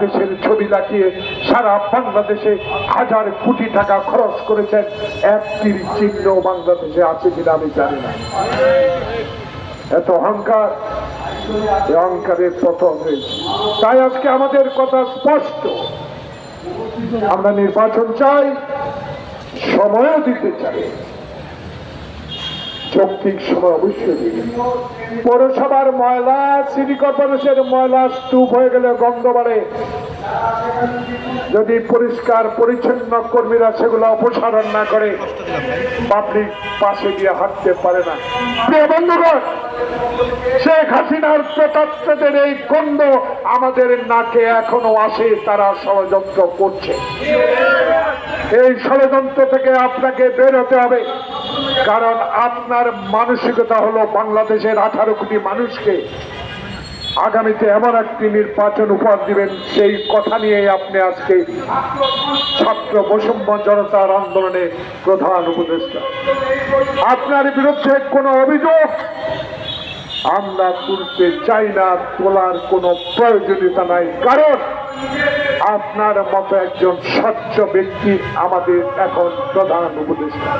দেশের ছবি লাগিয়ে সারা বাংলাদেশে হাজার কোটি টাকা খরচ করেছেন, একটির চিহ্ন বাংলাদেশে আছে কিনা আমি জানি না। এত অহংকার, অহংকারের পতন হয়েছে। তাই আজকে আমাদের কথা স্পষ্ট, আমরা নির্বাচন চাই, সময়ও দিতে চাই, যৌক্তিক সময় অবশ্যই দিবে। পৌরসভার ময়লা, সিটি কর্পোরেশনের ময়লা স্তূপ হয়ে গেলে গন্ধ বাড়ে, যদি পরিষ্কার পরিচ্ছন্ন কর্মীরা সেগুলো অপসারণ না করে পাবলিক পাশে গিয়ে হাঁটতে পারে না। প্রিয় বন্ধুগণ, শেখ হাসিনার প্রতাত্ত্বদের এই গন্ধ আমাদের নাকে এখনো আসে, তারা ষড়যন্ত্র করছে। এই ষড়যন্ত্র থেকে আপনাকে বের হতে হবে, কারণ আপনার মানসিকতা হলো বাংলাদেশের 18 কোটি মানুষকে আগামীতে এমন একটি নির্বাচন উপহার দিবেন, সেই কথা নিয়ে আপনি আজকে ছাত্র বৈষম্য জনতার আন্দোলনে প্রধান উপদেষ্টা। আপনার বিরুদ্ধে কোনো অভিযোগ আমরা তুলতে চাই না, তোলার কোনো প্রয়োজনীয়তা নাই, কারণ আপনার মতো একজন স্বচ্ছ ব্যক্তি আমাদের এখন প্রধান উপদেষ্টা।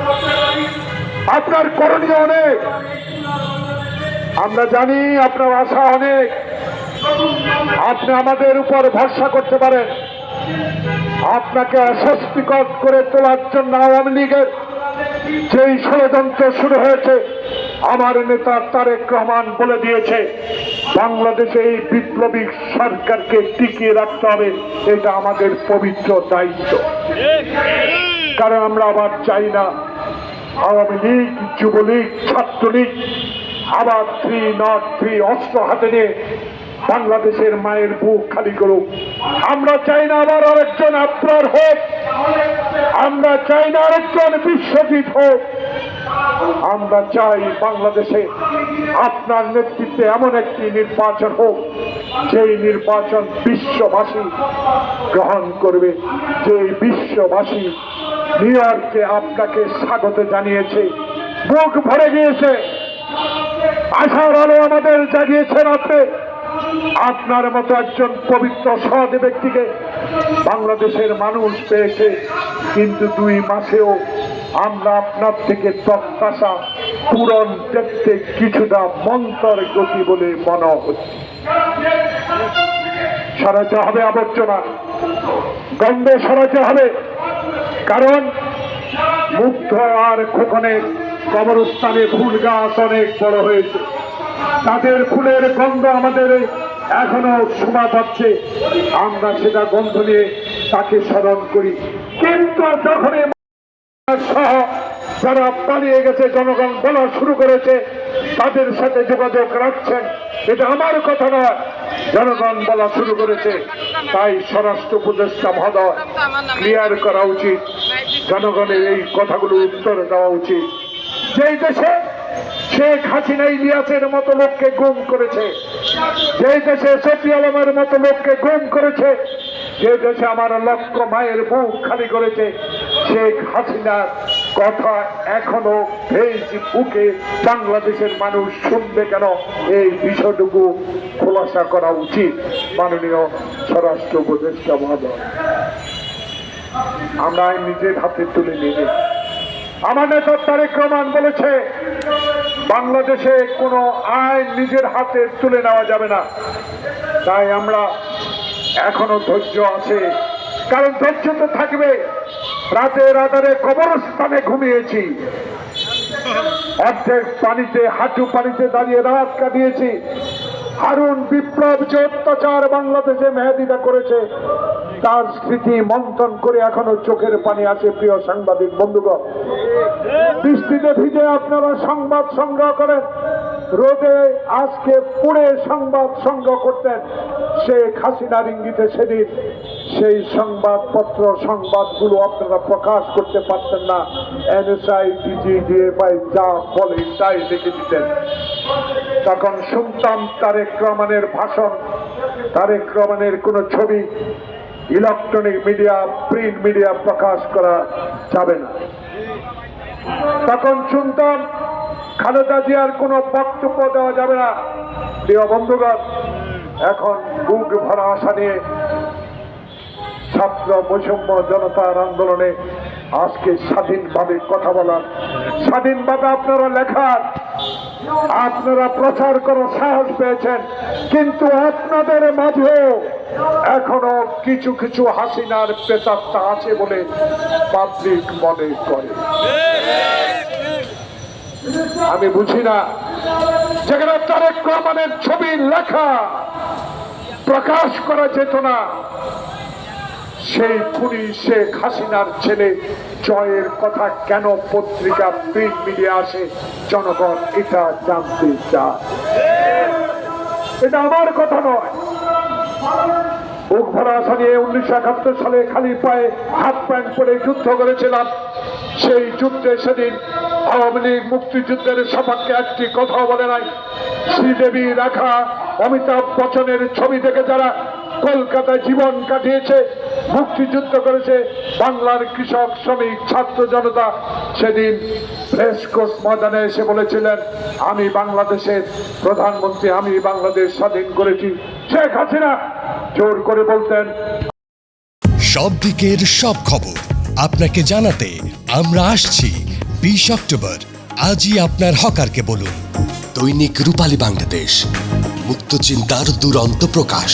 আপনার করণীয় অনেক, আমরা জানি আপনার আশা অনেক, আপনি আমাদের উপর ভরসা করতে পারেন। আপনাকে অস্বস্তিকর করে তোলার জন্য আওয়ামী লীগের যেই ষড়যন্ত্র শুরু হয়েছে, আমার নেতা তারেক রহমান বলে দিয়েছে বাংলাদেশে এই বিপ্লবী সরকারকে টিকিয়ে রাখতে হবে, এটা আমাদের পবিত্র দায়িত্ব। কারণ আমরা আবার চাই না আওয়ামী লীগ, যুবলীগ, ছাত্রলীগ আবার 303 অস্ত্র হাতে নিয়ে বাংলাদেশের মায়ের বুক খালি করুক। আমরা চাই না আবার আরেকজন আফরার হোক, আমরা চাই না আরেকজন বিশ্বজিৎ হোক। আমরা চাই বাংলাদেশে আপনার নেতৃত্বে এমন একটি নির্বাচন হোক, যেই নির্বাচন বিশ্ববাসী গ্রহণ করবে, যে বিশ্ববাসী নিউ ইয়র্কে আপনাকে স্বাগত জানিয়েছে, বুক ভরে গিয়েছে, আশার আলো আমাদের জাগিয়েছেন আপনি। আপনার মতো একজন পবিত্র সৎ ব্যক্তিকে বাংলাদেশের মানুষ পেয়েছে, কিন্তু 2 মাসেও আমরা আপনার থেকে প্রত্যাশা পূরণ দেখতে কিছুটা মন্তর গতি বলে মনে হচ্ছে। সরাতে হবে আবর্জনা, গন্ধ সরাতে হবে, কারণ মুগ্ধ আর খোকনের কবরস্থানে ফুল গাছ অনেক বড় হয়েছে, তাদের ফুলের গন্ধ আমাদের এখনো শোভা পাচ্ছে, আমরা সেটা গন্ধ নিয়ে তাকে স্মরণ করি। কিন্তু যখন সহ যারা পালিয়ে গেছে, জনগণ বলা শুরু করেছে, তাদের সাথে যোগাযোগ রাখছেন, এটা আমার কথা নয়, জনগণ বলা শুরু করেছে। তাই স্বরাষ্ট্র উপদেষ্টা মহোদয় ক্লিয়ার করা উচিত, জনগণের এই কথাগুলো উত্তর দেওয়া উচিত। যেই দেশে শেখ হাসিনা ইলিয়াসের মতো লোককে গুম করেছে, যে দেশে শফি আলমের মতো লোককে গুম করেছে, যে দেশে আমার লক্ষ মায়ের বুক খালি করেছে, শেখ হাসিনার কথা এখনো ফেসবুকে বাংলাদেশের মানুষ শুনবে কেন? এই বিষয়টুকু খোলাসা করা উচিত মাননীয় স্বরাষ্ট্র উপদেষ্টা মহোদয়। আমরা নিজের হাতে তুলে নিয়ে, আমার নেতা তারেক রহমান বলেছে বাংলাদেশে কোনো আইন নিজের হাতে তুলে নেওয়া যাবে না। তাই আমরা এখনো ধৈর্য আছে, কারণ ধৈর্য তো থাকবে। রাতের আধারে কবরস্থানে ঘুমিয়েছি, অর্ধেক পানিতে, হাঁটু পানিতে দাঁড়িয়ে রাত কাটিয়েছি। হারুন বিপ্লব যে অত্যাচার বাংলাদেশে মেহেদিরা করেছে, তার স্মৃতি মন্থন করে এখনো চোখের পানি আছে। প্রিয় সাংবাদিক বন্ধুগণ, বৃষ্টিতে ভিজে আপনারা সংবাদ সংগ্রহ করেন, রোদে আজকে পুড়ে সংবাদ সংগ্রহ করতেন। শেখ হাসিনার ইঙ্গিতে সেদিন সেই সংবাদগুলো আপনারা প্রকাশ করতে পারতেন না, NSI, DGDFI যা বলে তাই লিখে দিতেন। তখন শুনতাম তারেক রহমানের ভাষণ, তারেক রহমানের কোন ছবি ইলেকট্রনিক মিডিয়া, প্রিন্ট মিডিয়া প্রকাশ করা যাবে না। তখন শুনতাম খালেদা জিয়ার কোনো বক্তব্য দেওয়া যাবে না। প্রিয় বন্ধুগণ, এখন বুক ভরা আশা নিয়ে ছাত্র বৈষম্য জনতার আন্দোলনে আজকে স্বাধীনভাবে কথা বলার, স্বাধীনভাবে আপনারা লেখার, আপনারা প্রচার করার সাহস পেয়েছেন। কিন্তু আপনাদের মাঝেও এখনো কিছু কিছু হাসিনার প্রেতাত্মা আছে বলে পাবলিক মনে করে। আমি বুঝি না, যেখানে তারেক রহমানের ছবি লেখা প্রকাশ করা যেত না, সেই খুনি শেখ হাসিনার ছেলে জয়ের কথা কেন পত্রিকা প্রিন্ট মিডিয়া আসে? জনগণ এটা জানতে চায়। এটা আমার কথা নয়। বুক ভরা আশা নিয়ে 1971 সালে খালি পায়ে হাত প্যান্ট পরে যুদ্ধ করেছিলাম। সেই যুদ্ধে সেদিন আওয়ামী লীগ মুক্তিযুদ্ধের সপক্ষে একটি কথাও বলে নাই। শ্রীদেবী রাখা অমিতাভ বচ্চনের ছবি দেখে যারা কলকাতায় জীবন কাটিয়েছে, মুক্তিযুদ্ধ করেছে, বাংলার কৃষক, শ্রমিক, ছাত্র জনতা সেদিন রেসকোর্স ময়দানে এসে বলেছিলেন, আমি বাংলাদেশের প্রধানমন্ত্রী, আমি বাংলাদেশ স্বাধীন করেছি। শেখ হাসিনা জোর করে বলতেন, সব দিকের সব খবর আপনাকে জানাতে আমরা আসছি 20 অক্টোবর। আজই আপনার হকারকে বলুন। দৈনিক রূপালী বাংলাদেশ, মুক্ত চিন্তার দুরন্ত প্রকাশ।